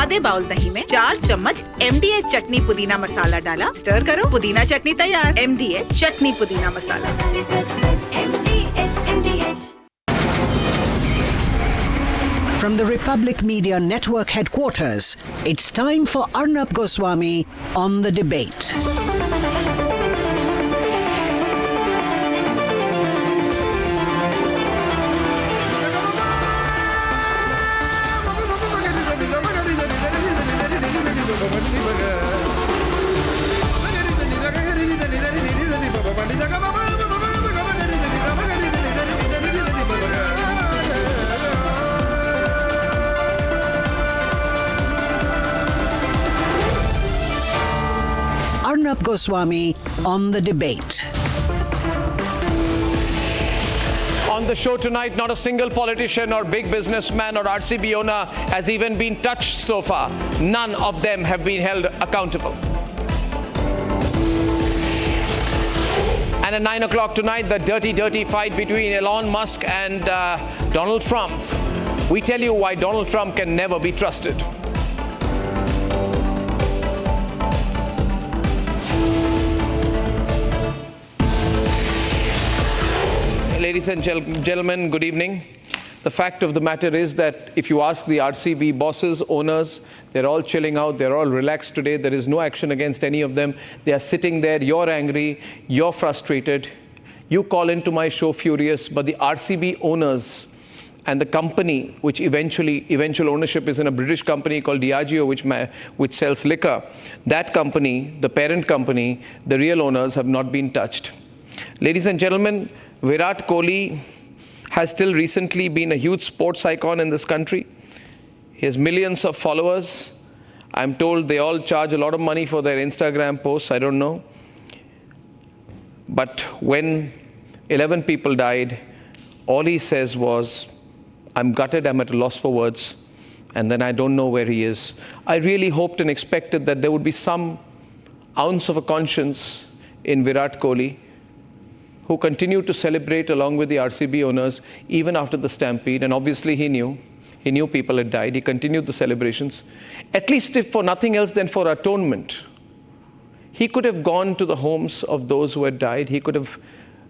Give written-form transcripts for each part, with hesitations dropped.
आधे बाउल दही में 4 चम्मच MDH चटनी पुदीना मसाला डाला, स्टर करो, पुदीना चटनी तैयार। MDH चटनी पुदीना मसाला। From the Republic Media Network headquarters, it's time for Arnab Goswami on The Debate. Arnab Goswami on The Debate. On the show tonight, not a single politician or big businessman or RCB owner has even been touched so far. None of them have been held accountable. And at 9 o'clock tonight, the dirty fight between Elon Musk and Donald Trump. We tell you why Donald Trump can never be trusted. Ladies and gentlemen, good evening. The fact of the matter is that if you ask the RCB bosses, owners, they're all chilling out, they're all relaxed today. There is no action against any of them. They are sitting there, you're angry, you're frustrated. You call into my show furious, but the RCB owners and the company, which eventual ownership is in a British company called Diageo, which sells liquor, that company, the parent company, the real owners have not been touched. Ladies and gentlemen, Virat Kohli has still recently been a huge sports icon in this country. He has millions of followers. I'm told they all charge a lot of money for their Instagram posts. I don't know. But when 11 people died, all he says was, I'm gutted, I'm at a loss for words, and then I don't know where he is. I really hoped and expected that there would be some ounce of a conscience in Virat Kohli, who continued to celebrate along with the RCB owners even after the stampede. And obviously he knew people had died. He continued the celebrations, at least if for nothing else than for atonement. He could have gone to the homes of those who had died. He could have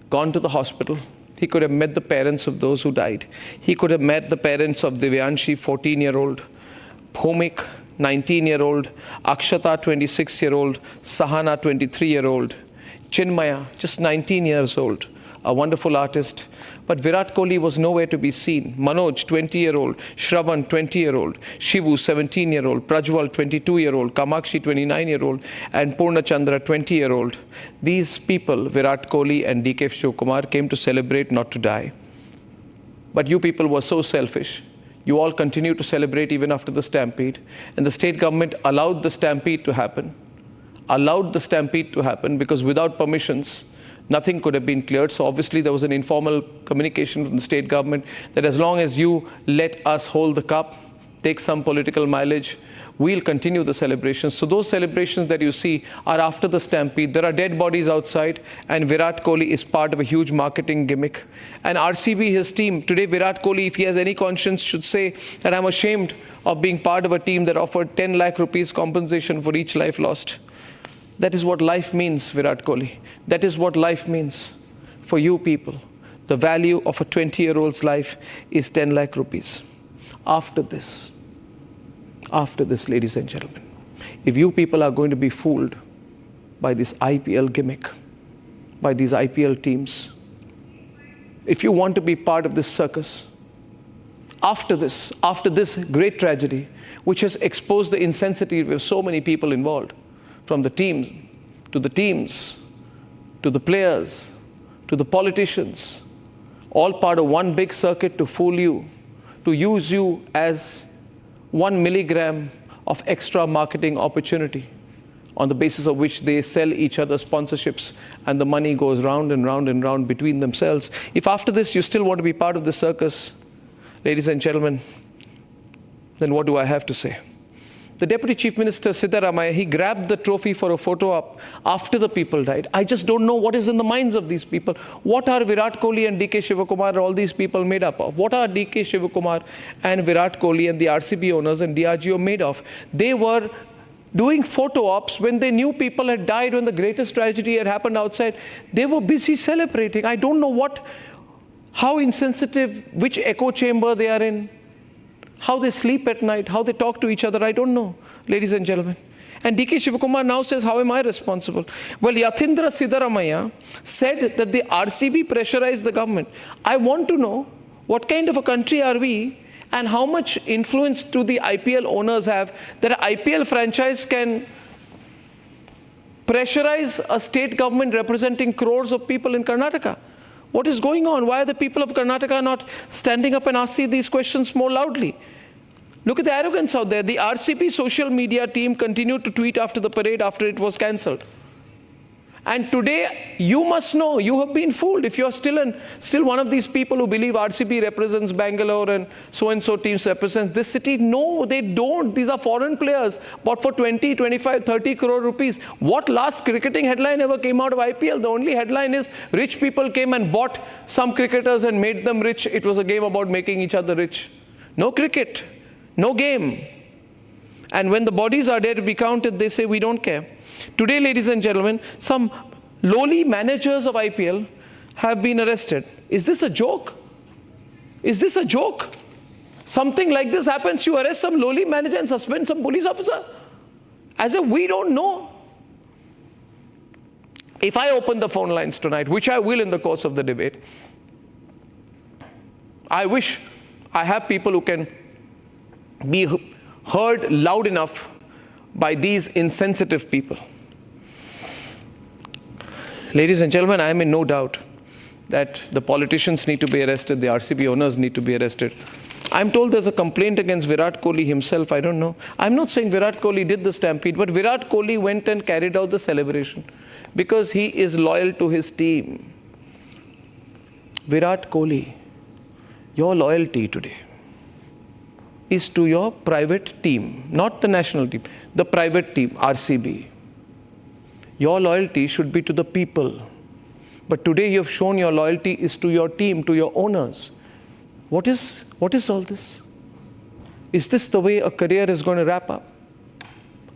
gone to the hospital. He could have met the parents of those who died. He could have met the parents of Divyanshi, 14-year-old, Bhumik, 19-year-old, Akshata, 26-year-old, Sahana, 23-year-old, Chinmaya, just 19 years old, a wonderful artist. But Virat Kohli was nowhere to be seen. Manoj, 20-year-old, Shravan, 20-year-old, Shivu, 17-year-old, Prajwal, 22-year-old, Kamakshi, 29-year-old, and Purna Chandra, 20-year-old. These people, Virat Kohli and DK Shivakumar, came to celebrate, not to die. But you people were so selfish. You all continue to celebrate even after the stampede. And the state government allowed the stampede to happen. Because without permissions, nothing could have been cleared. So obviously there was an informal communication from the state government that as long as you let us hold the cup, take some political mileage, we'll continue the celebrations. So those celebrations that you see are after the stampede. There are dead bodies outside, and Virat Kohli is part of a huge marketing gimmick. And RCB, his team, today Virat Kohli, if he has any conscience, should say that I'm ashamed of being part of a team that offered 10 lakh rupees compensation for each life lost. That is what life means, Virat Kohli. That is what life means for you people. The value of a 20-year-old's life is 10 lakh rupees. After this, ladies and gentlemen, if you people are going to be fooled by this IPL gimmick, by these IPL teams, if you want to be part of this circus, after this great tragedy, which has exposed the insensitivity of so many people involved, from the team, to the teams, to the players, to the politicians, all part of one big circuit to fool you, to use you as 1 milligram of extra marketing opportunity, on the basis of which they sell each other sponsorships and the money goes round and round and round between themselves. If after this you still want to be part of the circus, ladies and gentlemen, then what do I have to say? the Deputy Chief Minister Siddaramaiah, he grabbed the trophy for a photo op after the people died. I just don't know what is in the minds of these people. What are Virat Kohli and DK Shivakumar, all these people made up of? What are DK Shivakumar and Virat Kohli and the RCB owners and DRGO made of? They were doing photo ops when they knew people had died, when the greatest tragedy had happened outside. They were busy celebrating. I don't know how insensitive, which echo chamber they are in, how they sleep at night, how they talk to each other. I don't know, ladies and gentlemen. And DK Shivakumar now says, how am I responsible? Well, Yathindra Siddaramaiah said that the RCB pressurized the government. I want to know what kind of a country are we, and how much influence do the IPL owners have that an IPL franchise can pressurize a state government representing crores of people in Karnataka? What is going on? Why are the people of Karnataka not standing up and asking these questions more loudly? Look at the arrogance out there. The RCB social media team continued to tweet after the parade after it was cancelled. And today, you must know, you have been fooled. If you're still one of these people who believe RCB represents Bengaluru and so teams represents this city. No, they don't. These are foreign players bought for 20, 25, 30 crore rupees. What last cricketing headline ever came out of IPL? The only headline is rich people came and bought some cricketers and made them rich. It was a game about making each other rich. No cricket, no game. And when the bodies are there to be counted, they say, we don't care. Today, ladies and gentlemen, some lowly managers of IPL have been arrested. Is this a joke? Is this a joke? Something like this happens, you arrest some lowly manager and suspend some police officer? As if we don't know. If I open the phone lines tonight, which I will in the course of the debate, I wish I have people who can be heard loud enough by these insensitive people. Ladies and gentlemen, I am in no doubt that the politicians need to be arrested, the RCB owners need to be arrested. I'm told there's a complaint against Virat Kohli himself, I don't know. I'm not saying Virat Kohli did the stampede, but Virat Kohli went and carried out the celebration because he is loyal to his team. Virat Kohli, your loyalty today is to your private team, not the national team, the private team, RCB. Your loyalty should be to the people. But today you have shown your loyalty is to your team, to your owners. What is all this? Is this the way a career is going to wrap up?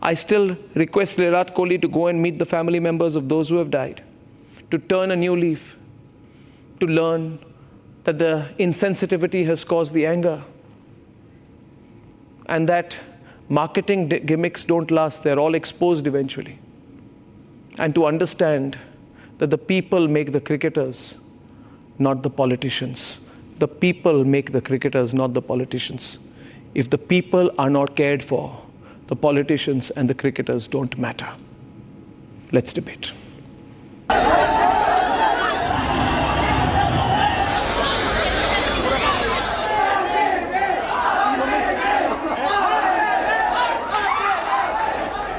I still request Virat Kohli to go and meet the family members of those who have died, to turn a new leaf, to learn that the insensitivity has caused the anger, and that marketing gimmicks don't last, they're all exposed eventually. And to understand that the people make the cricketers, not the politicians. The people make the cricketers, not the politicians. If the people are not cared for, the politicians and the cricketers don't matter. Let's debate.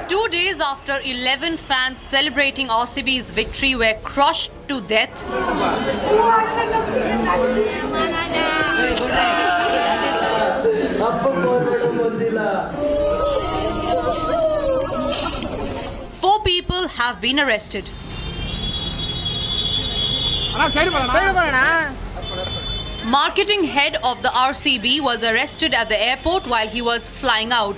2 days after 11 fans celebrating RCB's victory were crushed to death, four people have been arrested. Marketing head of the RCB was arrested at the airport while he was flying out.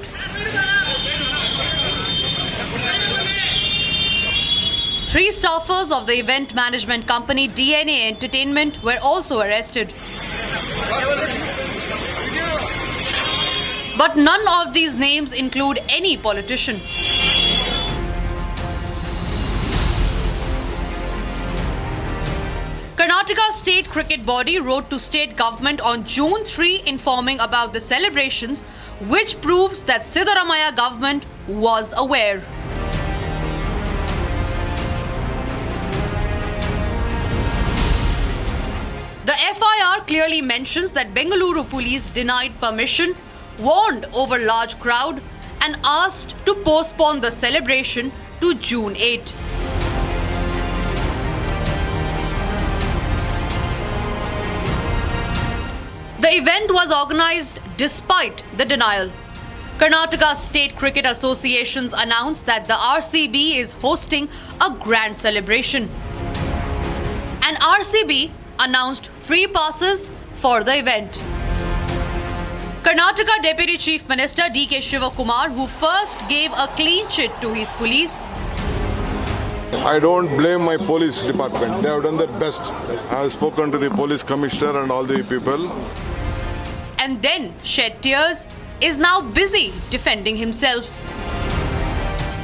Three staffers of the event management company DNA Entertainment were also arrested. But none of these names include any politician. Karnataka State Cricket Body wrote to state government on June 3 informing about the celebrations, which proves that Siddaramaiah government was aware. The FIR clearly mentions that Bengaluru police denied permission, warned over large crowd, and asked to postpone the celebration to June 8. The event was organized despite the denial. Karnataka State Cricket Associations announced that the RCB is hosting a grand celebration. And RCB announced free passes for the event. Karnataka Deputy Chief Minister D.K. Shivakumar, who first gave a clean chit to his police, I don't blame my police department. They have done their best. I have spoken to the police commissioner and all the people. and then shed tears, is now busy defending himself.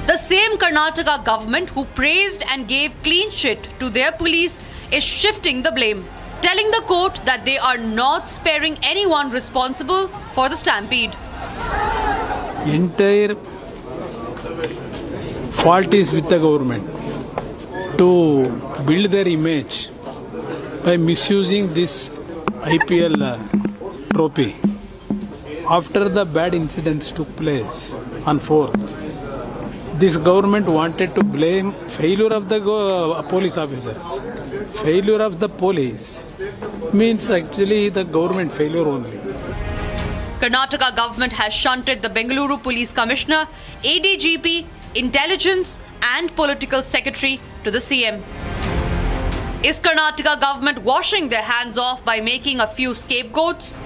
The same Karnataka government who praised and gave clean chit to their police is shifting the blame, telling the court that they are not sparing anyone responsible for the stampede. Entire fault is with the government to build their image by misusing this IPL trophy. After the bad incidents took place on 4th, this government wanted to blame failure of the police officers. Failure of the police means actually the government failure only. Karnataka government has shunted the Bengaluru Police Commissioner, ADGP, Intelligence and Political Secretary to the CM. Is Karnataka government washing their hands off by making a few scapegoats?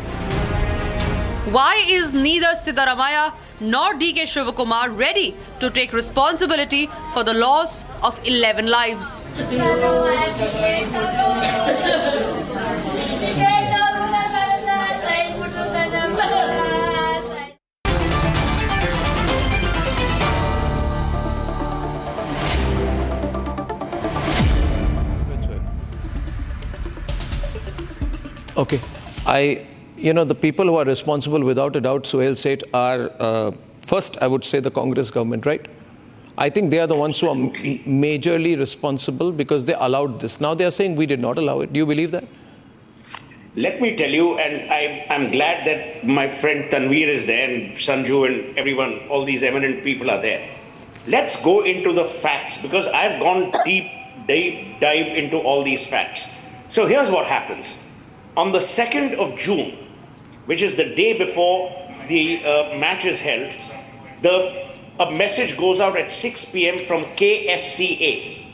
Why is neither Siddaramaiah nor D.K. Shivakumar ready to take responsibility for the loss of 11 lives? Okay. The people who are responsible without a doubt, Suhail said, are first, I would say, the Congress government, right? I think they are the ones who are majorly responsible because they allowed this. Now they are saying we did not allow it. Do you believe that? Let me tell you, and I'm glad that my friend Tanveer is there and Sanju and everyone, all these eminent people are there. Let's go into the facts because I've gone deep dive into all these facts. So here's what happens. On the 2nd of June, which is the day before the match is held, a message goes out at 6 p.m. from KSCA,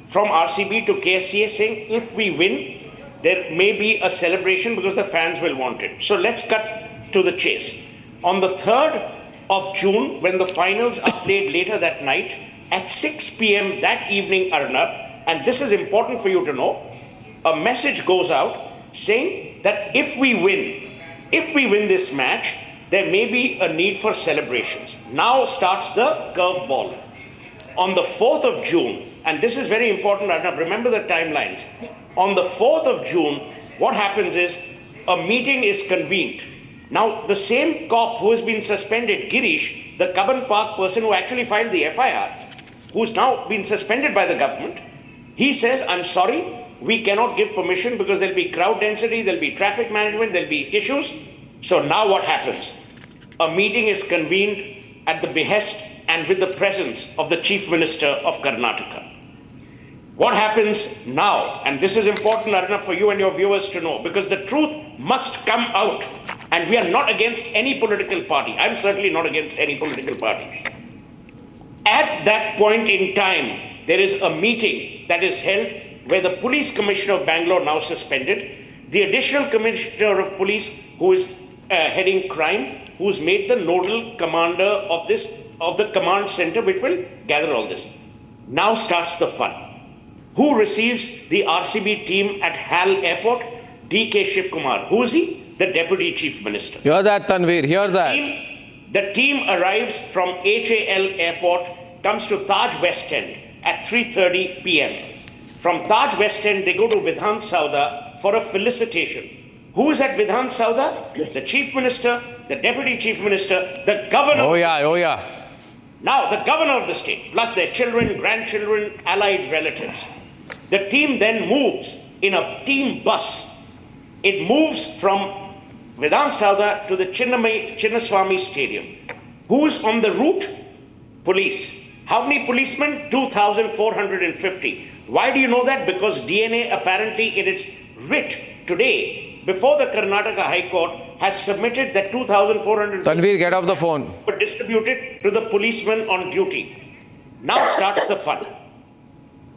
from RCB to KSCA saying if we win, there may be a celebration because the fans will want it. So let's cut to the chase. On the 3rd of June, when the finals are played later that night, at 6 p.m. that evening, Arnab, and this is important for you to know, a message goes out saying that if we win this match, there may be a need for celebrations. Now starts the curveball. On the 4th of June, and this is very important, Arnab, remember the timelines. On the 4th of June, what happens is a meeting is convened. Now, the same cop who has been suspended, Girish, the Cubbon Park person who actually filed the FIR, who's now been suspended by the government, he says, I'm sorry, we cannot give permission because there'll be crowd density, there'll be traffic management, there'll be issues. So now what happens? A meeting is convened at the behest and with the presence of the Chief Minister of Karnataka. What happens now? And this is important, Arnab, for you and your viewers to know, because the truth must come out. And we are not against any political party. I'm certainly not against any political party. At that point in time, there is a meeting that is held where the police commissioner of Bangalore, now suspended, the additional commissioner of police who is heading crime, who's made the nodal commander of the command center which will gather all this. Now starts the fun. Who receives the RCB team at HAL Airport? D.K. Shivakumar. Who is he? The Deputy Chief Minister. Hear that, Tanveer, hear that. The team arrives from HAL Airport, comes to Taj West End at 3:30 p.m. From Taj West End, they go to Vidhan Sauda for a felicitation. Who is at Vidhan Sauda? The Chief Minister, the Deputy Chief Minister, the Governor. Oh yeah. Now, the Governor of the state, plus their children, grandchildren, allied relatives. The team then moves in a team bus. It moves from Vidhan Sauda to the Chinnaswamy Stadium. Who's on the route? Police. How many policemen? 2,450. Why do you know that? Because DNA apparently in its writ today, before the Karnataka High Court, has submitted that 2,400 Tanveer, get off the phone. were distributed to the policemen on duty. Now starts the fun.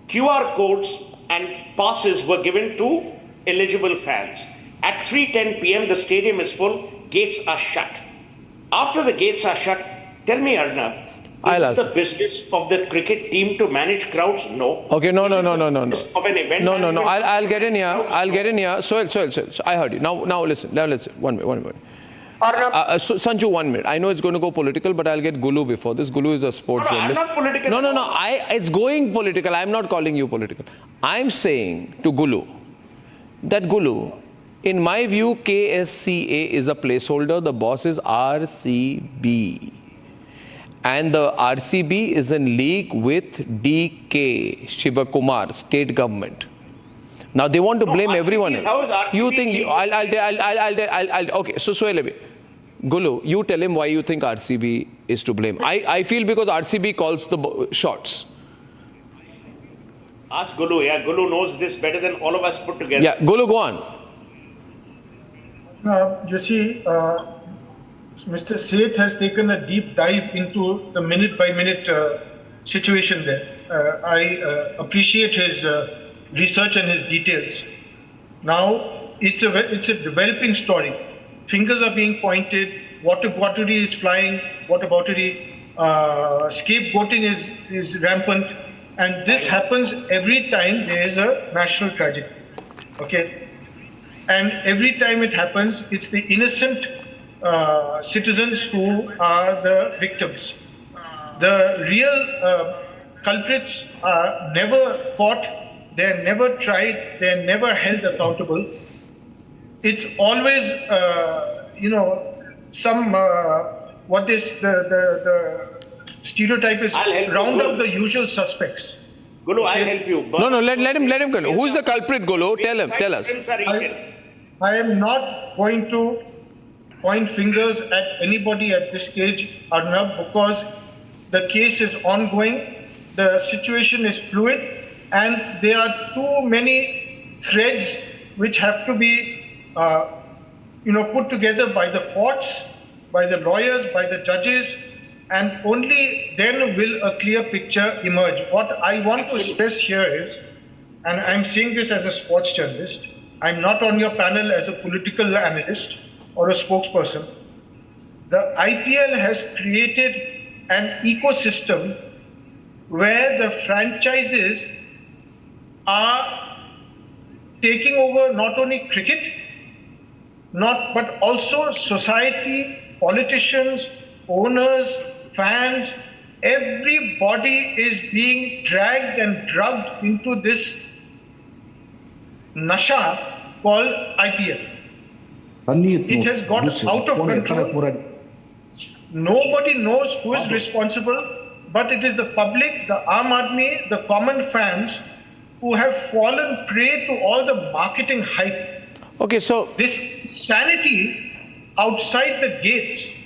QR codes and passes were given to eligible fans. At 3:10 p.m., the stadium is full, gates are shut. After the gates are shut, tell me, Arnab, is it the business of the cricket team to manage crowds? No. Okay, no. Of an event No. management? I'll get in here. Soil. I heard you. Now listen. 1 minute. So, Sanju, 1 minute. I know it's going to go political, but I'll get Gulu before this. Gulu is a sports journalist. I'm not political. No. It's going political. I'm not calling you political. I'm saying to Gulu that Gulu, in my view, KSCA is a placeholder. The boss is RCB. And the RCB is in league with DK, Shivakumar, state government. Now they want to blame everyone else. How is RCB You think, I'll okay, so Sohelebi, Gulu, you tell him why you think RCB is to blame. I feel because RCB calls the shots. Ask Gulu. Yeah, Gulu knows this better than all of us put together. Yeah, Gulu, go on. You see, Mr. Seth has taken a deep dive into the minute-by-minute situation there. I appreciate his research and his details. Now, it's a developing story. Fingers are being pointed. Water-bottery is flying. Water-bottery, scapegoating is rampant. And this happens every time there is a national tragedy. Okay? And every time it happens, it's the innocent citizens who are the victims. The real culprits are never caught, they're never tried, they're never held accountable. It's always, some, what is the stereotype is round up the usual suspects. Gulu, I'll help you. No, let him go. Who's the culprit, Gulu? Tell us. I am not going to point fingers at anybody at this stage, Arnab, because the case is ongoing, the situation is fluid, and there are too many threads which have to be, put together by the courts, by the lawyers, by the judges, and only then will a clear picture emerge. What I want to stress here is, and I'm saying this as a sports journalist, I'm not on your panel as a political analyst or a spokesperson. The IPL has created an ecosystem where the franchises are taking over not only cricket, but also society, politicians, owners, fans. Everybody is being dragged and drugged into this nasha called IPL. It has got out of control. Nobody knows who is responsible, but it is the public, the Aam Aadmi, the common fans who have fallen prey to all the marketing hype. Okay, so this sanity outside the gates,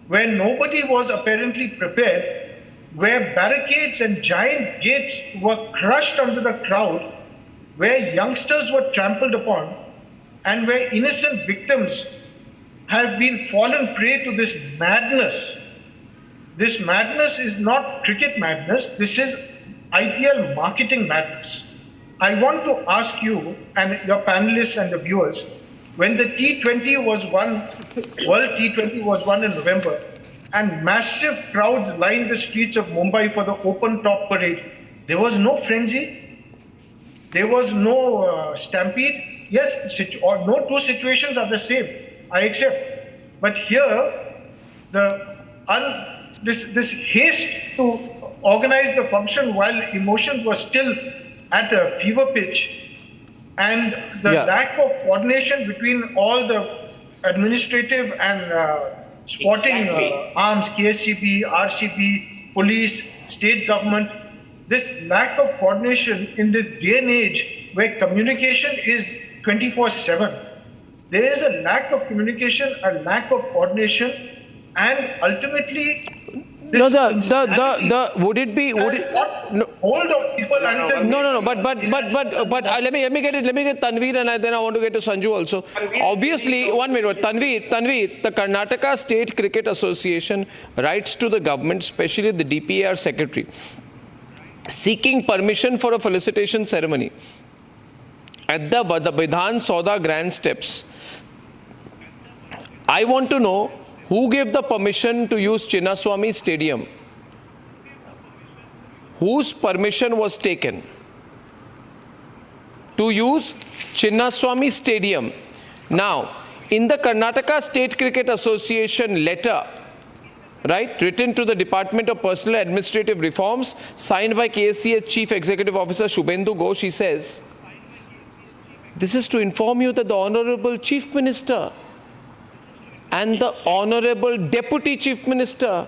where nobody was apparently prepared, where barricades and giant gates were crushed under the crowd, where youngsters were trampled upon, and where innocent victims have been fallen prey to this madness. This madness is not cricket madness, this is IPL marketing madness. I want to ask you and your panelists and the viewers, when the T20 was won, World T20 was won in November, and massive crowds lined the streets of Mumbai for the open top parade, there was no frenzy, there was no stampede. Yes, no two situations are the same, I accept. But here, this haste to organize the function while emotions were still at a fever pitch, and the lack of coordination between all the administrative and sporting arms, KSCB, RCB, police, state government, this lack of coordination in this day and age where communication is 24/7. There is a lack of communication, a lack of coordination, and ultimately No, would it be? Would it? No. Hold of people until No. But let me get Tanveer and then I want to get to Sanju also. Obviously, 1 minute. Tanveer, the Karnataka State Cricket Association writes to the government, especially the DPAR secretary, seeking permission for a felicitation ceremony at the Vidhan Sauda Grand Steps. I want to know who gave the permission to use Chinnaswamy Stadium. Whose permission was taken to use Chinnaswamy Stadium? Now, in the Karnataka State Cricket Association letter, right, written to the Department of Personal Administrative Reforms, signed by KSCA Chief Executive Officer Shubhendu Ghosh, he says, this is to inform you that the Honorable Chief Minister and the Honorable Deputy Chief Minister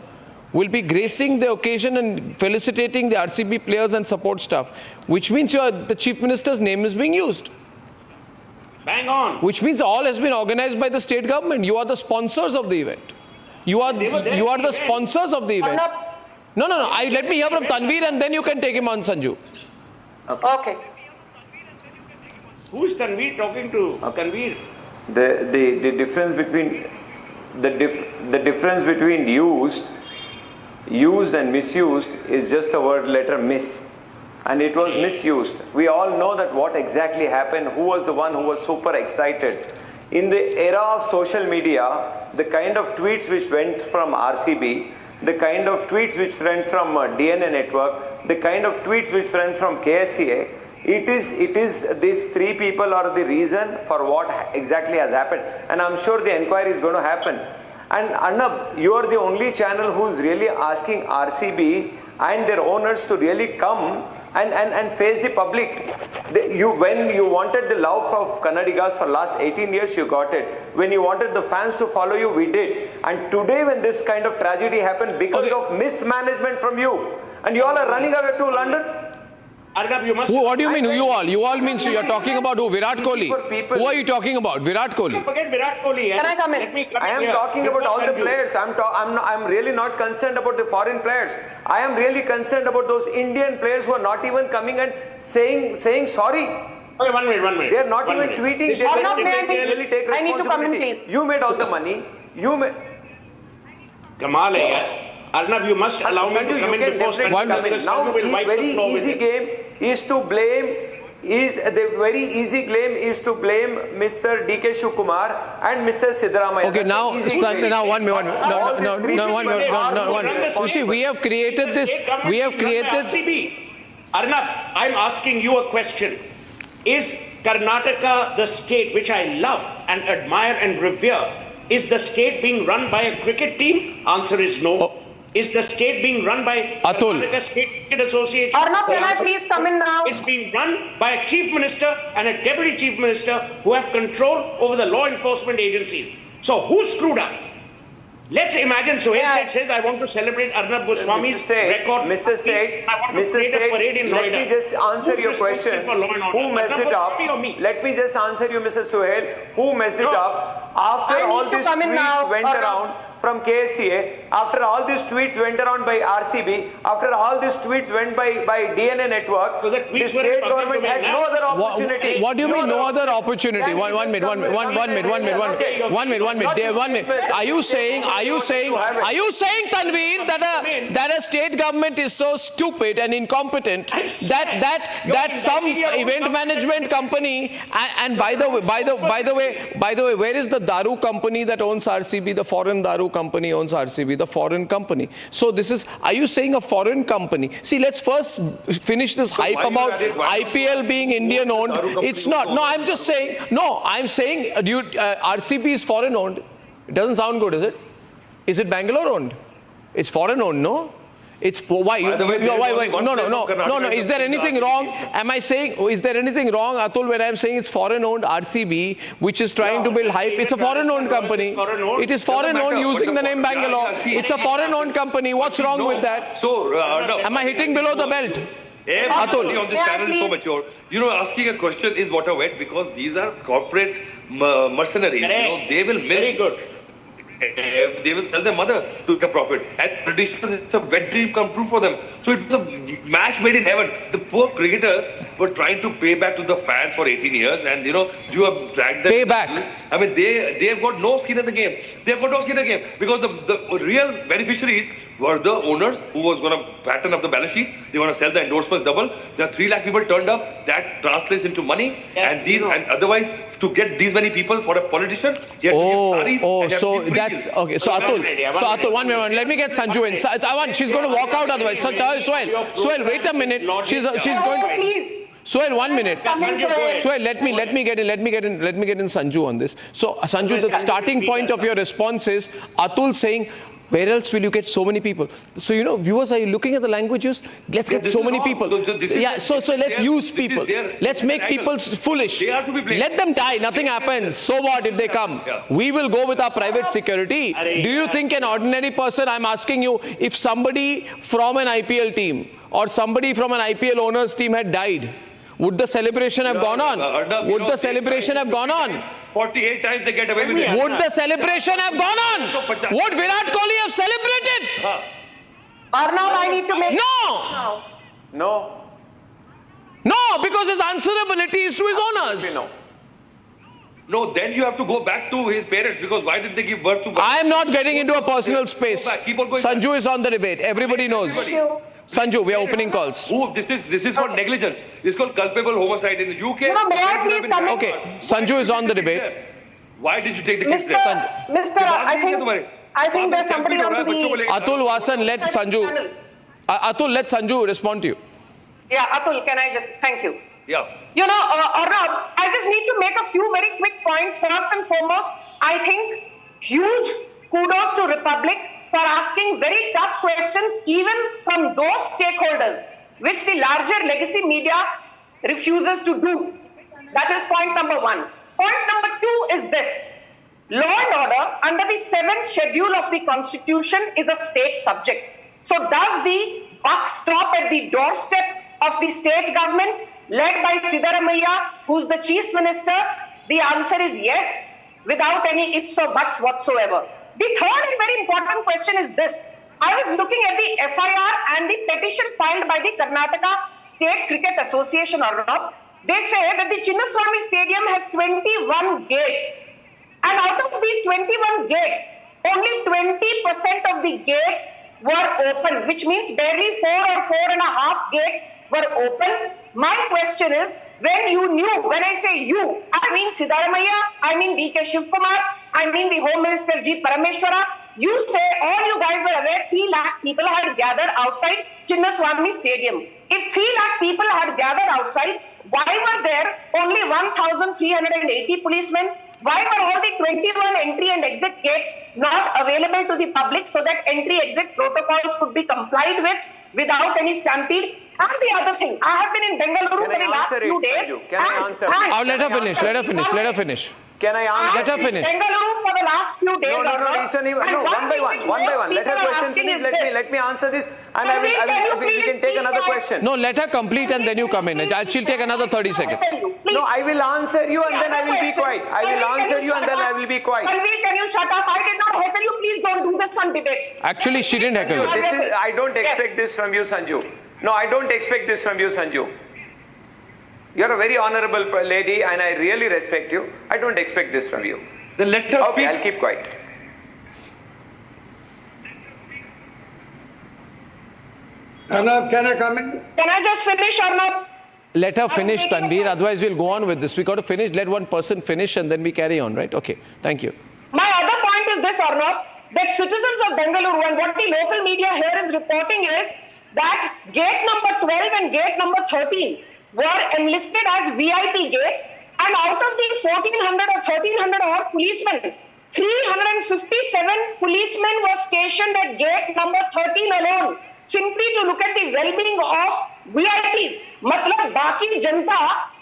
will be gracing the occasion and felicitating the RCB players and support staff, which means the Chief Minister's name is being used. Bang on. Which means all has been organized by the state government. You are the sponsors of the event. You are the sponsors of the event. No. Let me hear from Tanveer and then you can take him on, Sanju. Okay. Who is Tanveer talking to? Tanveer. The difference between the difference between used and misused is just the word letter miss, and it was misused. We all know that what exactly happened, who was the one who was super excited. In the era of social media, the kind of tweets which went from RCB, the kind of tweets which went from DNA network, the kind of tweets which went from KSCA, it is these three people are the reason for what exactly has happened, and I'm sure the inquiry is going to happen. And Arnab, you are the only channel who's really asking RCB and their owners to really come and face the public. When you wanted the love of Kannadigas for last 18 years, you got it. When you wanted the fans to follow you, we did. And today when this kind of tragedy happened because of mismanagement from you, and you all are running away to London. Arnab, you must... What do you mean? You all? You all means you are talking about who? Virat Kohli. Who are you talking about? Virat Kohli. Forget Virat Kohli. Can I come in? I am talking about all the players. I'm really not concerned about the foreign players. I am really concerned about those Indian players who are not even coming and saying sorry. Okay, 1 minute. They are not even tweeting. They really take responsibility. I need to come in, please. You made all the money. Kamal hai yaar. Arnab, you must allow me to come in before spending time because now will wipe the floor with it. The very easy claim is to blame Mr. DK Shivakumar and Mr. Siddaramaiah. Okay, now 1 minute. No, 1 minute. You see, we have created this. We have created. Arnab, I'm asking you a question. Is Karnataka, the state which I love and admire and revere, is the state being run by a cricket team? Answer is no. Oh. Is the state being run by Atul. Karnataka State Cricket Association? Arnab, can I please come in now? It's being run by a chief minister and a deputy chief minister who have control over the law enforcement agencies. So who screwed up? Let's imagine Sohail says, I want to celebrate Arnab Goswami's record. Mr. Seth, let me just answer your question. Who messed it up? Let me just answer you, Mr. Sohail. Who messed it up? After all these tweets went around from KSCA, after all these tweets went around by RCB, after all these tweets went by DNA network, so the state government had no other opportunity. What do you mean no other opportunity? One minute. Are you saying, Tanveer, that a state government is so stupid and incompetent that some event management company and by the way, where is the Daru company that owns RCB? The foreign Daru company owns RCB, the foreign company. So this is, are you saying a foreign company? See, let's first finish this hype about IPL being Indian owned. It's not. No, I'm just saying, RCB is foreign owned. It doesn't sound good, is it? Is it Bengaluru owned? It's foreign owned, no? It's why? No. Is there anything wrong? Am I saying? Is there anything wrong, Atul, when I'm saying it's foreign-owned RCB, which is trying to build hype? It's a foreign-owned company. It is foreign-owned using the name Bangalore. It's a foreign-owned company. What's wrong with that? So, am I hitting below the belt? Everybody on this channel is so mature. Asking a question is water wet because these are corporate mercenaries. Correct. They will milk. Very good. they will sell their mother to get profit. And traditionally, it's a wet dream come true for them. So it was a match made in heaven. The poor cricketers were trying to pay back to the fans for 18 years, and you have dragged them. Pay back. I mean, they have got no skin in the game. They have got no skin in the game because the real beneficiaries were the owners who was going to pattern up the balance sheet. They want to sell the endorsements double. There are 3 lakh people turned up. That translates into money. Yeah, and otherwise, to get these many people for a politician, you have to give saris. So that's okay. So Atul, 1 minute. Let me get Sanju in. She's going to walk out otherwise. So Sohail, wait a minute. She's going. Sohail, 1 minute. Sohail, let me get in Sanju on this. So Sanju, the starting point of your response is Atul saying, where else will you get so many people? So, viewers, are you looking at the languages? Let's get so many people. So let's use people. Let's make people foolish. Let them die. Nothing happens. So what if they come? We will go with our private security. Do you think an ordinary person, I'm asking you, if somebody from an IPL team or somebody from an IPL owners team had died, would the celebration have gone on? Would the celebration have gone on? 48 times they get away with it. Would the celebration have gone on? Would Virat Kohli have celebrated? Arnab, I need to make... No, because his answerability is to his owners. No, then you have to go back to his parents because why did they give birth to... I am not getting into a personal space. Keep on going Sanju is on the debate. Everybody knows. Sanju, we are opening calls. This is called negligence. This is called culpable homicide in the UK. Okay, Sanju is on the debate. Why did you take the kids there? I think there's somebody on the... Atul Vasan, let Sanju respond to you. Yeah, Atul, can I just... Thank you. Yeah. Arnab, I just need to make a few very quick points. First and foremost, I think huge kudos to Republic for asking very tough questions even from those stakeholders, which the larger legacy media refuses to do. That is point number 1. Point number 2 is this. Law and order under the 7th schedule of the Constitution is a state subject. So does the buck stop at the doorstep of the state government led by Siddaramaiah, who's the chief minister? The answer is yes, without any ifs or buts whatsoever. The third and very important question is this. I was looking at the FIR and the petition filed by the Karnataka State Cricket Association. They say that the Chinnaswamy Stadium has 21 gates. And out of these 21 gates, only 20% of the gates were open, which means barely 4 or 4.5 gates were open. My question is, when I say you, I mean Siddaramaiah, I mean D.K. Shivkumar, I mean the Home Minister G. Parameshwara, you say all you guys were aware 3 lakh people had gathered outside Chinnaswamy Stadium. If 3 lakh people had gathered outside, why were there only 1,380 policemen? Why were all the 21 entry and exit gates not available to the public so that entry-exit protocols could be complied with without any stampede? And the other thing, I have been in Bengaluru for the last few days. Can I answer it? Let her finish. Can I answer? Let her finish. Bengaluru for the last few days. One by one. Let her question finish. Let me answer this, and we can take another question. No, let her complete, and then you come in. She'll take another 30 seconds. No, I will answer you, and then I will be quiet. I will answer you, and then I will be quiet. Can you shut up? I did not heckle you. Please don't do this on debates. Actually, she didn't heckle you. I don't expect this from you, Sanju. No, I don't expect this from you, Sanju. You're a very honorable lady and I really respect you. I don't expect this from you. Then let her speak. I'll keep quiet. Arnab, can I come in? Can I just finish, Arnab? Let her finish, Tanveer. Otherwise, we'll go on with this. We got to finish. Let one person finish and then we carry on, right? Okay. Thank you. My other point is this, Arnab, that citizens of Bengaluru and what the local media here is reporting is that gate number 12 and gate number 13 were enlisted as VIP gates, and out of the 1,400 or 1,300 odd policemen, 357 policemen were stationed at gate number 13 alone, simply to look at the well-being of VIPs. मतलब बाकी जनता,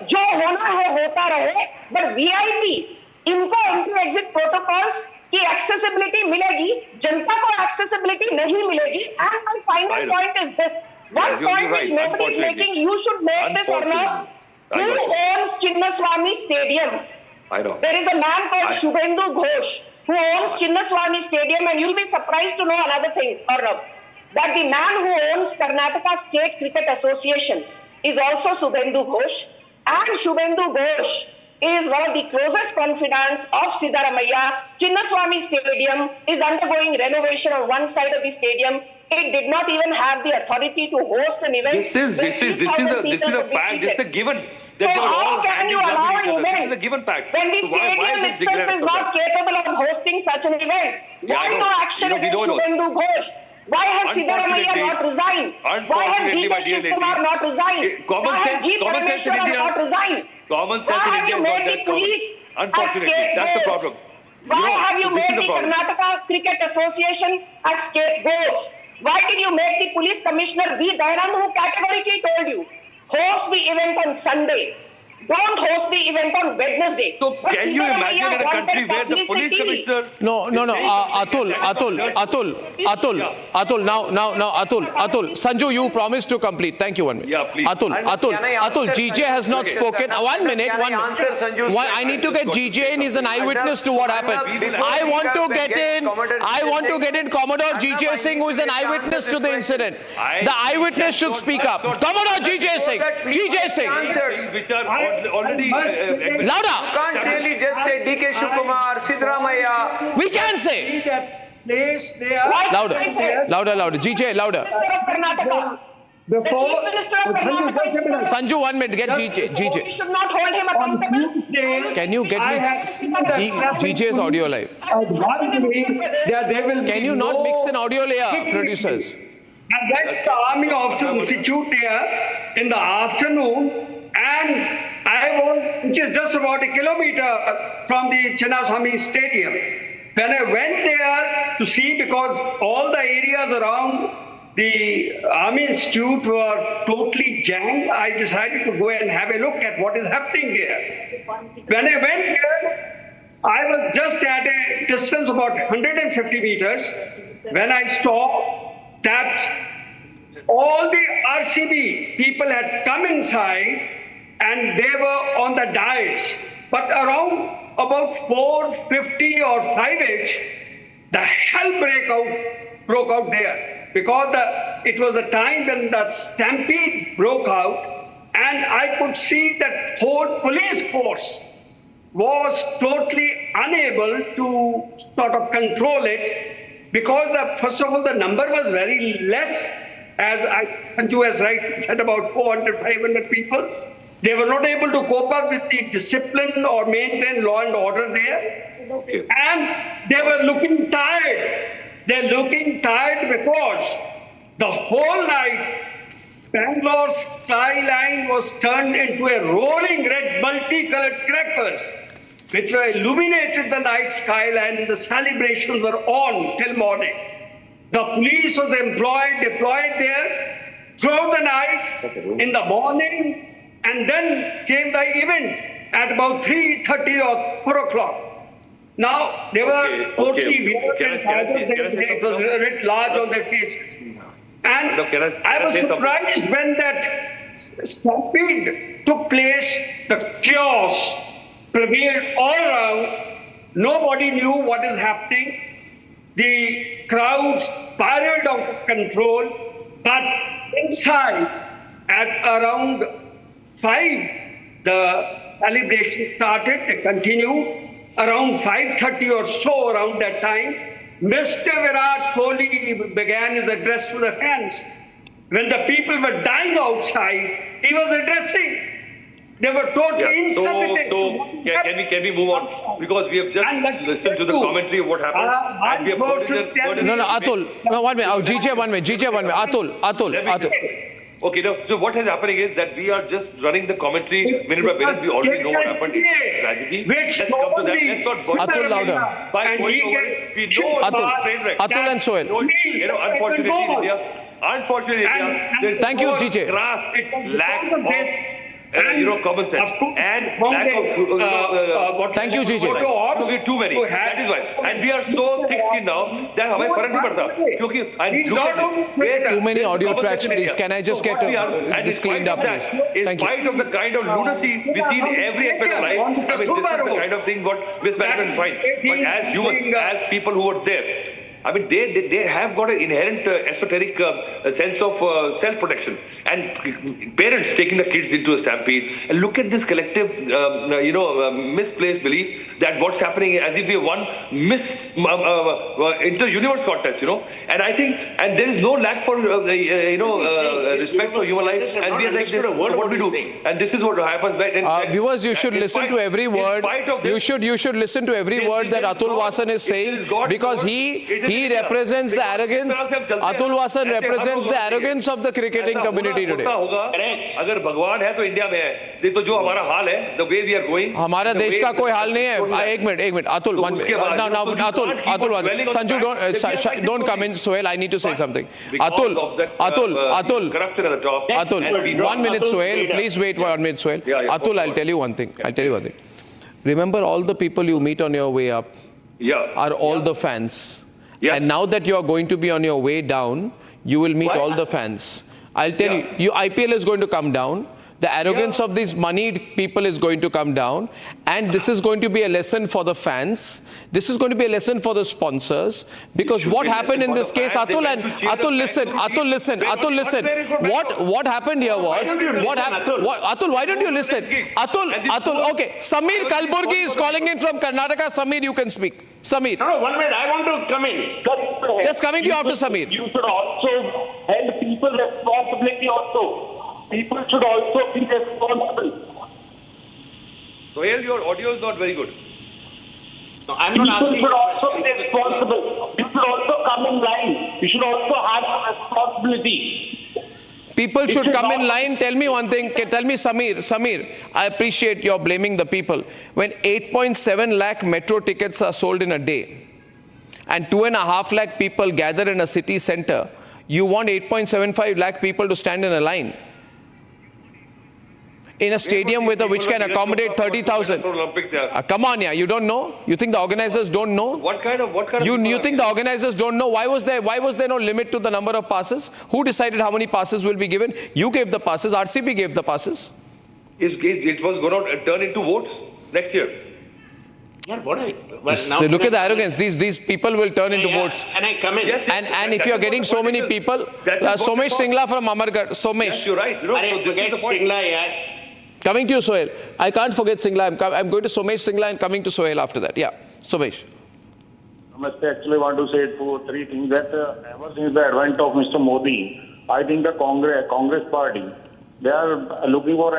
जो होना है होता रहे, but VIP, इनको entry-exit protocols की accessibility मिलेगी, जनता को accessibility नहीं मिलेगी. And my final point is this. One point which nobody is making, you should make this or not. Who owns Chinnaswamy Stadium? I know. There is a man called Shubhendu Ghosh. who owns Chinnaswamy Stadium, and you'll be surprised to know another thing, Arnab, that the man who owns Karnataka State Cricket Association is also Shubhendu Ghosh, and Shubhendu Ghosh is one of the closest confidants of Siddaramaiah. Chinnaswamy Stadium is undergoing renovation on one side of the stadium. It did not even have the authority to host an event. This is a fact. This is a given. So how can you allow an event? This is a given fact. When the stadium itself is not capable of hosting such an event? Why no action against Shubhendu Ghosh? Why has Siddaramaiah not resigned? Why has D.K. Kumar not resigned? Common sense in India. Not resigned? Common sense in India is not that common. Unfortunately, that's the problem. Why have you made the Karnataka Cricket Association as scapegoats? Why did you make the police commissioner B. Dayanand, who categorically told you, host the event on Sunday? Don't host the event on Wednesday. So can you imagine in a country where the police commissioner... No, Atul, Sanju, you promised to complete. Thank you, 1 minute. Yeah, please. Atul, GJ has not spoken. 1 minute, Can I answer Sanju's I need to get GJ in. He's an eyewitness to what happened. I want to get in Commodore GJ Singh, who is an eyewitness to the incident. The eyewitness should speak up. Commodore GJ Singh. GJ Singh. Which are already... Louder. You can't really just say D.K. Shivakumar, Siddaramaiah. We can say. Place they are Louder. GJ, louder. before Sanju, 1 minute. Get GJ. We should not hold him accountable. Can you get me GJ's audio live? Can you not mix an audio layer, producers? And that the army officers will sit there in the afternoon, and which is just about a kilometer from the Chinnaswamy Stadium. When I went there to see, because all the areas around the Army Institute were totally jammed, I decided to go and have a look at what is happening here. When I went there, I was just at a distance about 150 meters when I saw that all the RCB people had come inside and they were on the dais. But around about 4:50 or 5-ish, the hell broke out there. Because it was the time when the stampede broke out, and I could see that whole police force was totally unable to sort of control it, because first of all, the number was very less, as Sanju has rightly said, about 400, 500 people. They were not able to cope up with the discipline or maintain law and order there. Okay. And they were looking tired. They're looking tired because the whole night, Bangalore's skyline was turned into a roaring red multicolored crackers, which illuminated the night skyline. The celebrations were on till morning. The police was deployed there throughout the night, in the morning, and then came the event at about 3:30 or 4 o'clock. Now, they were totally weird and it was writ large on their faces. And I was surprised when that stampede took place, the chaos prevailed all around. Nobody knew what is happening. The crowds spiraled out of control, but inside, at around 5, the celebration started, they continued. Around 5:30 or so, around that time, Mr. Virat Kohli began his address to the fans. When the people were dying outside, he was addressing. They were totally insensitive. Can we move on? Because we have just listened to the commentary of what happened. And we have Atul. No, 1 minute. GJ, 1 minute. Atul. Okay, so what is happening is that we are just running the commentary minute by minute. We already know what happened. It's tragedy. Let's come to that. Let's not... Atul, louder. By going over it, we know about train wreck. Atul and Sohail. Unfortunately in India, there's Thank you, so GJ. crass lack of common sense and lack of. Thank you, GJ. Too many. That is why. And we are so thick-skinned now that हमें फर्क नहीं पड़ता क्योंकि look at this. Too many audio tracks, please. Can I just get this cleaned up, please? In spite of the kind of lunacy we see in every aspect of life, I mean, this is the kind of thing what mismanagement finds. But as humans, as people who are there, I mean, they have got an inherent esoteric sense of self-protection. And parents taking the kids into a stampede. And look at this collective, misplaced belief that what's happening as if we won Miss Inter-Universe contest, And I think, and there is no lack for, respect for human life. And we are like this, what we do. And this is what happens. Viewers, you should listen to every word. You should listen to every word that Atul Vasan is saying, because he represents the arrogance. Atul Vasan represents the arrogance of the cricketing community today. अगर भगवान है तो India में है. ये तो जो हमारा हाल है, the way we are going. हमारा देश का कोई हाल नहीं है. एक minute. Atul, Atul, Sanju, don't come in. Sohail, I need to say something. Atul, 1 minute, Sohail. Please wait 1 minute, Sohail. Atul, I'll tell you one thing. Remember, all the people you meet on your way up are all the fans. Yes. And now that you are going to be on your way down, you will meet all the fans. I'll tell you, IPL is going to come down. The arrogance of these moneyed people is going to come down. And this is going to be a lesson for the fans. This is going to be a lesson for the sponsors. Because what happened in this case, Atul, listen. What happened here was, Atul, why don't you listen? Atul, okay. Samir Kalburgi is calling in from Karnataka. Samir, you can speak. Samir. No, 1 minute, I want to come in. Just coming to you after Samir. You should also hold people responsibility also. People should also be responsible. Sohail, your audio is not very good. No, I'm not asking. People should also be responsible. You should also come in line. You should also have a responsibility. People should come in line. Tell me one thing. Tell me, Samir, I appreciate you're blaming the people. When 8.7 lakh metro tickets are sold in a day and 2.5 lakh people gather in a city center, you want 8.75 lakh people to stand in a line in a stadium which can accommodate 30,000. Come on, you don't know? You think the organizers don't know? What kind of you think the organizers don't know? Why was there no limit to the number of passes? Who decided how many passes will be given? You gave the passes. RCB gave the passes. It was going to turn into votes next year. Yeah, So look at the arrogance. These people will turn into votes. Can I come in? Yes, And if you're getting so many people, Somesh Singla from Amargarh. Somesh. Yes, you're right. Forget Singla, Coming to you, Sohail. I can't forget Singla. I'm going to Somesh Singla and coming to Sohail after that. Yeah, Somesh. I actually want to say 2 or 3 things that ever since the advent of Mr. Modi, I think the Congress party, they are looking for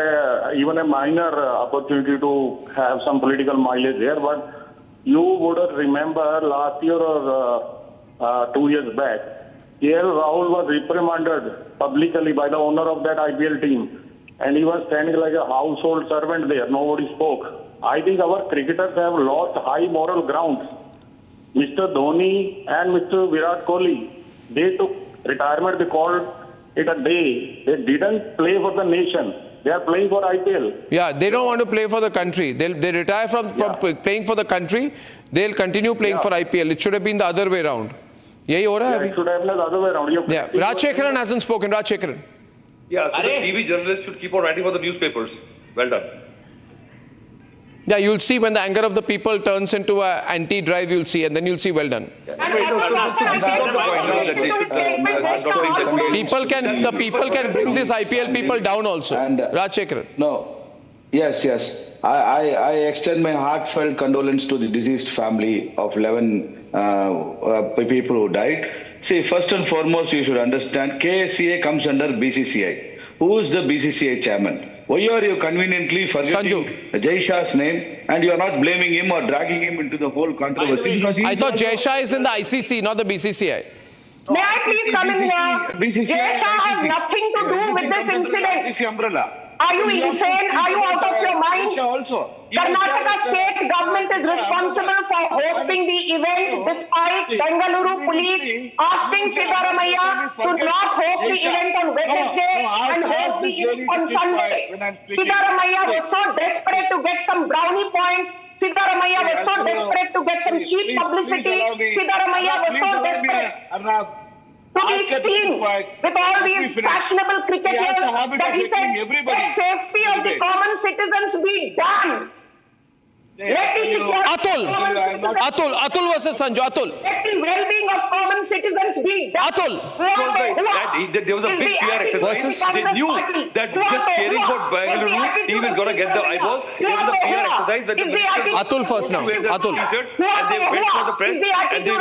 even a minor opportunity to have some political mileage there. But you would remember last year or 2 years back, KL Rahul was reprimanded publicly by the owner of that IPL team. And he was standing like a household servant there. Nobody spoke. I think our cricketers have lost high moral grounds. Mr. Dhoni and Mr. Virat Kohli, they took retirement. They called it a day. They didn't play for the nation. They are playing for IPL. Yeah, they don't want to play for the country. They retire from playing for the country. They'll continue playing for IPL. It should have been the other way around. It should have been the other way around. Yeah, Rajshekharan hasn't spoken. Rajshekharan. Yeah, so the TV journalists should keep on writing for the newspapers. Well done. Yeah, you'll see when the anger of the people turns into an anti-drive, you'll see, and then you'll see well done. The people can bring this IPL people down also. Rajshekharan. No. Yes. I extend my heartfelt condolence to the deceased family of 11 people who died. See, first and foremost, you should understand, KSCA comes under BCCI. Who is the BCCI chairman? Why are you conveniently forgetting Jai Shah's name and you are not blaming him or dragging him into the whole controversy? I thought Jai Shah is in the ICC, not the BCCI. May I please come in here? Jai Shah has nothing to do with this incident. ICC umbrella. Are you insane? Are you out of your mind? Also. Karnataka state government is responsible for hosting the event despite Bengaluru police asking Siddaramaiah to not host the event on Wednesday and host the event on Sunday. Siddaramaiah was so desperate to get some brownie points. Siddaramaiah was so desperate to get some cheap publicity. Siddaramaiah was so desperate to be seen with all these fashionable cricketers that he said, let safety of the common citizens be done. Let the security Atul versus Sanju. Atul. Let the well-being of common citizens be done. Atul. There was a big PR exercise. They knew that just cheering for Bengaluru team is going to get the eyeballs. There was a PR exercise that the ministers Atul first now. Atul. And they went for the press and they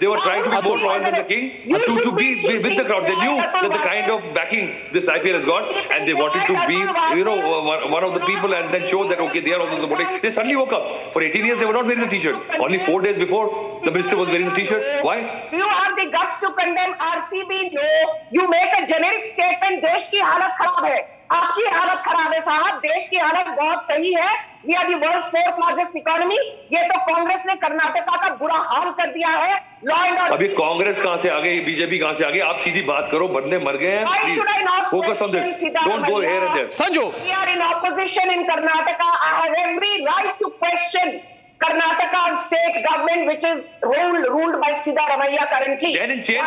were trying to be more loyal than the king to be with the crowd. They knew that the kind of backing this IPL has got, and they wanted to be, one of the people and then show that okay, they are also supporting. They suddenly woke up. For 18 years, they were not wearing the t-shirt. Only 4 days before, the minister was wearing the t-shirt. Why? You have the guts to condemn RCB? No. You make a generic statement. देश की हालत खराब है. आपकी हालत खराब है साहब. देश की हालत बहुत सही है. We are the world's 4th largest economy. ये तो कांग्रेस ने कर्नाटका का बुरा हाल कर दिया है. Law and order. अभी कांग्रेस कहाँ से आ गई, बीजेपी कहाँ से आ गई? आप सीधी बात करो. बंदे मर गए हैं. Why should I not focus on this? Don't go here and there. Sanju. We are in opposition in Karnataka. I have every right to question Karnataka state government, which is ruled by Siddaramaiah currently. Then in change,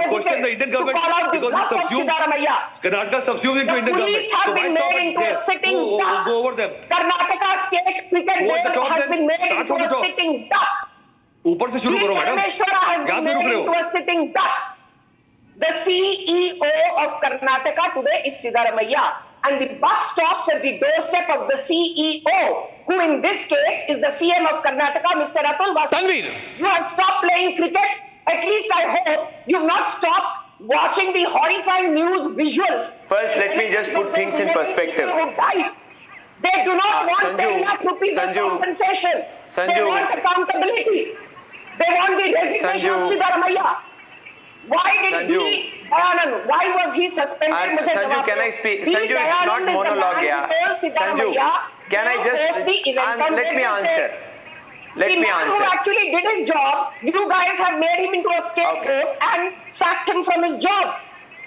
question the Indian government because it's subsumed. Karnataka subsumed into Indian government. Police have been made into a sitting duck. Go over them. Karnataka state cricket board has been made into a sitting duck. ऊपर से शुरू करो madam. यहाँ से रुक रहे हो. A sitting duck. The CEO of Karnataka today is Siddaramaiah, and the buck stops at the doorstep of the CEO, who in this case is the CM of Karnataka, Mr. Atul Vasu. Tanveer. You have stopped playing cricket. At least I hope you've not stopped watching the horrifying news visuals. First, let me just put things in perspective. They do not want 10 lakh rupees of compensation. They want accountability. They want the resignation of Siddaramaiah. Why did he, Anand, why was he suspended? Sanju, can I speak? Sanju, it's not monologue, yeah. Sanju, can I just, let me answer. Let me answer. The man who actually did his job, you guys have made him into a scapegoat and sacked him from his job.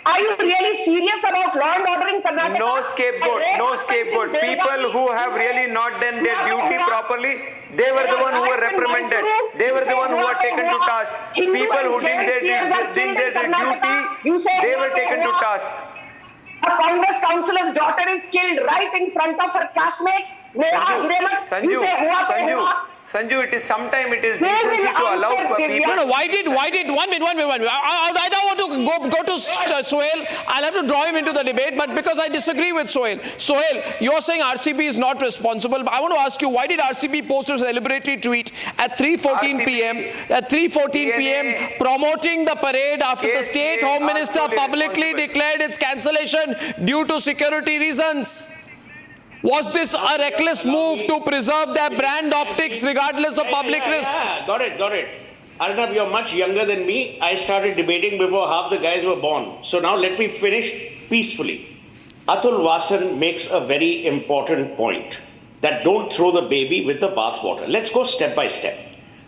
Are you really serious about law and order in Karnataka? No scapegoat, no scapegoat. People who have really not done their duty properly, they were the one who were reprimanded. They were the one who were taken to task. People who did their duty, they were taken to task. A Congress councillor's daughter is killed right in front of her classmates. Sanju, it is sometimes it is decency to allow people. No, why did, one minute. I don't want to go to Sohail. I'll have to draw him into the debate, but because I disagree with Sohail. Sohail, you're saying RCB is not responsible. I want to ask you, why did RCB post a celebratory tweet at 3:14 p.m. promoting the parade after the state home minister publicly declared its cancellation due to security reasons? Was this a reckless move to preserve their brand optics regardless of public risk? Yeah, got it. Arnab, you're much younger than me. I started debating before half the guys were born. So now let me finish peacefully. Atul Vasan makes a very important point that don't throw the baby with the bathwater. Let's go step by step.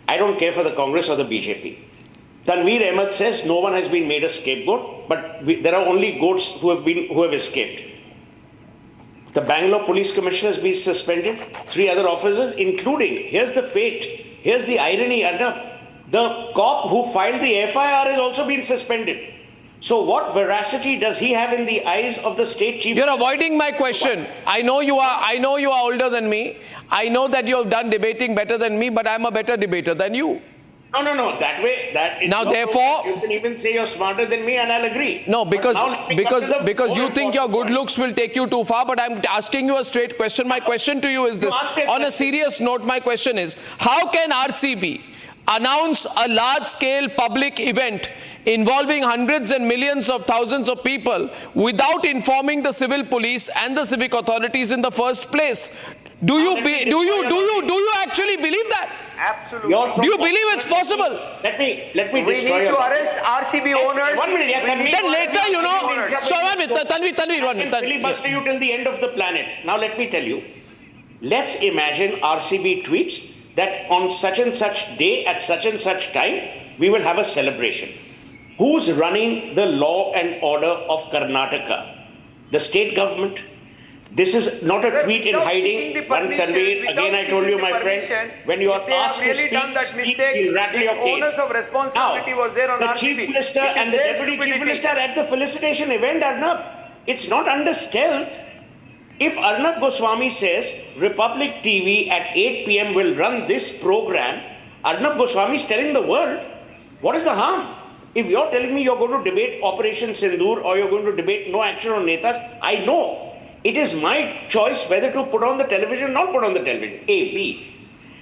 I don't care for the Congress or the BJP. Tanveer Ahmed says no one has been made a scapegoat, but there are only goats who have escaped. The Bangalore Police Commissioner has been suspended. 3 other officers, including, here's the fate, here's the irony, Arnab. The cop who filed the FIR has also been suspended. So what veracity does he have in the eyes of the state chief? You're avoiding my question. I know you are older than me. I know that you have done debating better than me, but I'm a better debater than you. No. That way, now therefore, you can even say you're smarter than me, and I'll agree. No, because you think your good looks will take you too far. But I'm asking you a straight question. My question to you is this: on a serious note, my question is: how can RCB announce a large-scale public event involving hundreds and millions of thousands of people without informing the civil police and the civic authorities in the first place? Do you actually believe that? Absolutely. Do you believe it's possible? Let me We destroy need your to logic. arrest RCB owners. 1 minute, yeah, We need Then to later, arrest you know, RCB owners. so one minute, Tanvir, one I can minute. filibuster you till the end of the planet. Now let me tell you. Let's imagine RCB tweets that on such and such day at such and such time, we will have a celebration. Who's running the law and order of Karnataka? The state government? This is not a tweet in hiding. Tanvir, again I told you, my friend, when you are asked to speak, you rattle your cage. Onus of responsibility was there on The RCB. Chief Minister It is and the their Deputy Chief stupidity. Minister at the felicitation event, Arnab. It's not under stealth. If Arnab Goswami says Republic TV at 8 p.m. will run this program, Arnab Goswami is telling the world, what is the harm? If you're telling me you're going to debate Operation Sindoor or you're going to debate no action on Netas, I know. It is my choice whether to put on the television or not put on the television. A, B.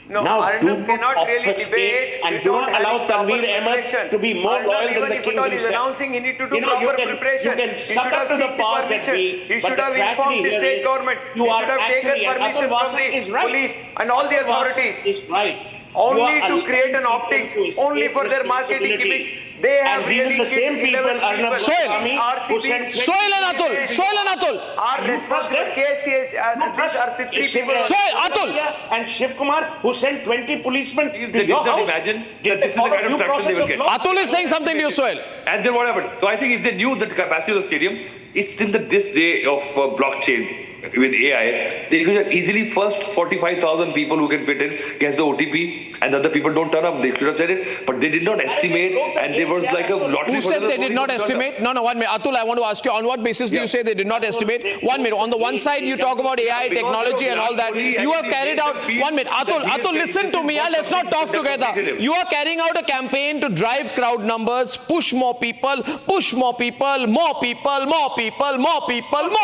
No, Now, Arnab do not cannot really obfuscate debate and do not without allow having proper Tanvir Ahmed preparation. to be more Arnab, loyal than even the if king at all is himself. announcing, he need to do You know, proper you preparation. can He suck should up have to the seeked the powers that permission. be, He but should the have tragedy informed the here state is government. you He are should have actually- taken and permission Atul from Vasak is the right. police and all the Atul Vasak authorities. is right. Only You are to create an allowing optics, people to only escape for their marketing responsibility. gimmicks. They have And these really are the same killed people, 11 Arnab people. Goswami, who sent RCB, Soil and Atul. are You responsible. trust them? KCS, these are the three people. Soil, Atul. And Shiv Kumar, who sent 20 policemen They to did your not house. imagine Did that this is the follow kind of due traction they process will of get. law? Atul is saying something to you, Soil. And then what happened? So I think if they knew the capacity of the stadium, it's in this day of blockchain with AI, they could have easily first 45,000 people who can fit in, guess the OTP, and the other people don't turn up. They should have said it, but they did not estimate, and there was like a lottery. Who said they did not estimate? No, 1 minute. Atul, I want to ask you, on what basis do you say they did not estimate? 1 minute. On the one side, you talk about AI, technology and all that. You have carried out... 1 minute. Atul, listen to me. Let's not talk together. You are carrying out a campaign to drive crowd numbers, push more people, more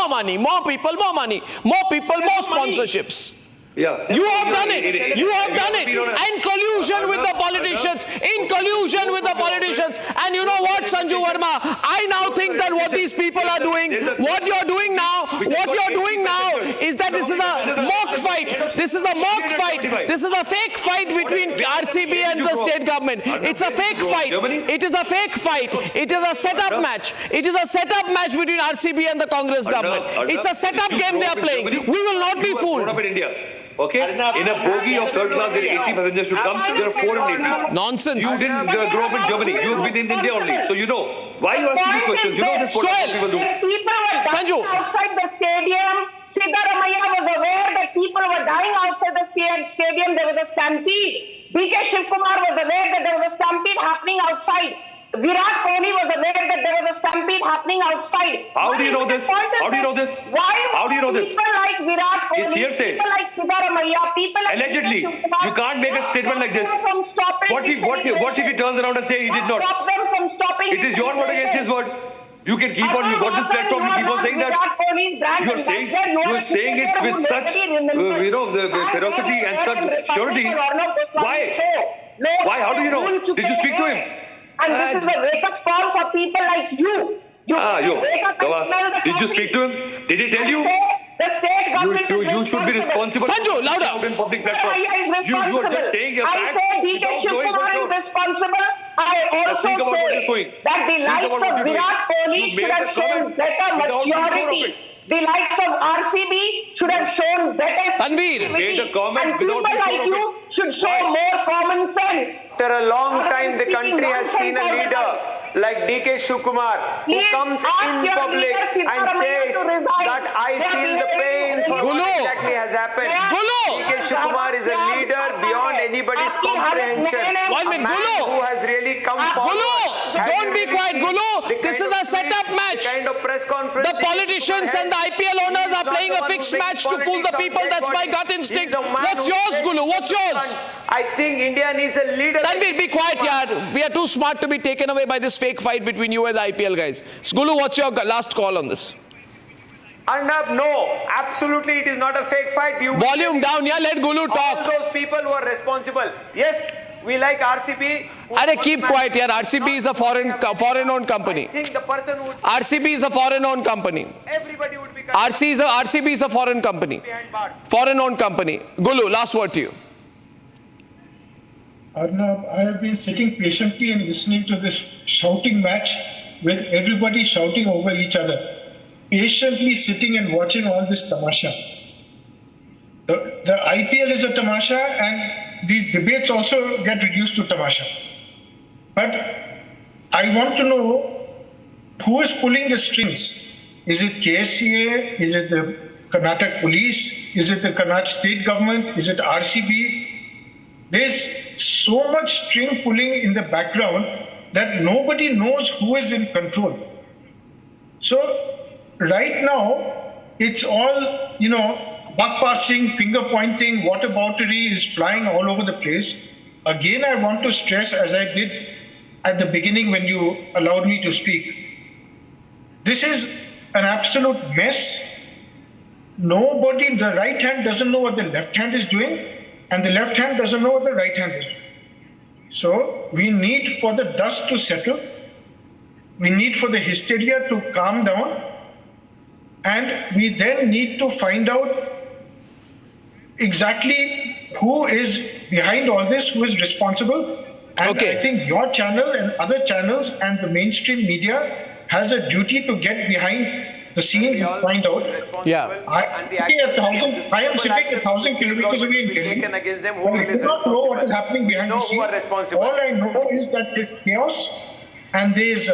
money, more sponsorships. Yeah. You have done it. And collusion with the politicians. And you know what, Sanju Verma? I now think that what these people are doing, what you're doing now is that this is a mock fight. This is a fake fight between RCB and the state government. It's a fake fight. It is a fake fight. It is a setup match. It is a setup match between RCB and the Congress government. It's a setup game they are playing. We will not be fooled. Okay? In a bogie of third class, there are 80 passengers should come. There are 480. Nonsense. You didn't grow up in Germany. You've been in India only. So you know. Why are you asking these questions? You know this is what people do. People were dying Sanju. outside the stadium. Siddaramaiah was aware that people were dying outside the stadium. There was a stampede. DK Shivkumar was aware that there was a stampede happening outside. Virat Kohli was aware that there was a stampede happening outside. How do you know this? How do you know this? How do you know this? People like Virat It's Kohli, hearsay. people like Siddaramaiah, people like Allegedly. DK Shivkumar, You can't make a statement like this. From stopping What if he turns around and says he did not? Stop them from stopping It is your word against his word. You can keep on, you got this platform, you keep on saying that. You're saying it with such, the ferocity and such surety. Why? Why? How do you know? Did you speak to him? And this is a wake-up call for people like you. Did you speak to him? Did he tell you? The state government You should be responsible. Sanju, louder. In public platform. You are just saying a I fact. say DK without knowing Shivkumar what's is wrong. responsible. I also think about what is say going. that the Think likes about what of you're doing. Virat Kohli You should made have the shown comment better without being sure of maturity. it. The likes of RCB should have shown better Tanvir. Made a comment and without people being sure like of you it. should show Why? more common sense. After a long time, the country has seen a leader like DK Shivkumar who Please comes ask in your public leader, and Siddaramaiah, says to resign. that I They are feel the pain for Gulu. what exactly has happened. Gulu. DK Shivkumar is a leader beyond anybody's comprehension. 1 minute, A man Gulu. who has really come forward. Gulu, Have don't you be really quiet, seen Gulu. the This kind is a of setup tweets, match. The kind of press conference The politicians and the IPL owners are playing a fixed match to fool the people. That's my gut instinct. What's yours, Gulu? What's yours? I think India needs a leader. Tanvir, be quiet, yaar. We are too smart to be taken away by this fake fight between you and the IPL guys. Gulu, what's your last call on this? Arnab, no. Absolutely, it is not a fake fight. Volume down, yeah. Let Gulu All talk. those people who are responsible. Yes, we like RCB. Arey, keep quiet, yaar. RCB is a foreign-owned company. I think the person who RCB is a foreign-owned company. everybody would be RCB is a foreign company. behind bars. Foreign-owned company. Gulu, last word to you. Arnab, I have been sitting patiently and listening to this shouting match with everybody shouting over each other. Patiently sitting and watching all this tamasha. The IPL is a tamasha and these debates also get reduced to tamasha. But I want to know who is pulling the strings. Is it KSCA? Is it the Karnataka police? Is it the Karnataka state government? Is it RCB? There's so much string pulling in the background that nobody knows who is in control. So right now, it's all, buck passing, finger pointing, whataboutery is flying all over the place. Again, I want to stress, as I did at the beginning when you allowed me to speak, this is an absolute mess. Nobody, the right hand doesn't know what the left hand is doing, and the left hand doesn't know what the right hand is doing. So we need for the dust to settle. We need for the hysteria to calm down. And we then need to find out exactly who is behind all this, who is responsible. And I think your channel and other channels and the mainstream media has a duty to get behind the scenes and find out. Yeah. I am sitting 1,000 kilometers away in Delhi. I do not know what is happening behind the scenes. All I know is that there's chaos and there's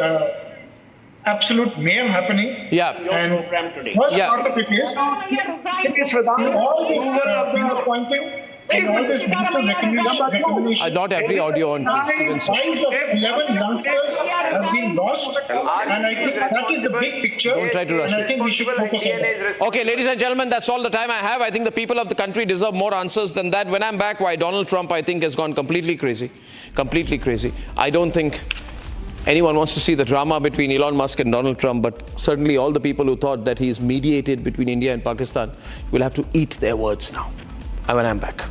absolute mayhem happening. Yeah. And first part of it is all this finger pointing and all this mutual recognition. Not every audio on please. Lives of 11 youngsters have been lost, and I think that is the big picture. Don't try to rush and I think we should focus on that. Okay, ladies and gentlemen, that's all the time I have. I think the people of the country deserve more answers than that. When I'm back, why Donald Trump, I think, has gone completely crazy. Completely crazy. I don't think anyone wants to see the drama between Elon Musk and Donald Trump, but certainly all the people who thought that he's mediated between India and Pakistan will have to eat their words now. And when I'm back.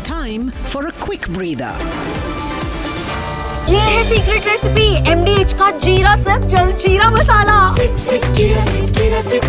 Time for a quick breather. ये है secret recipe MDH का जीरा SIP jaljeera मसाला। SIP SIP जीरा SIP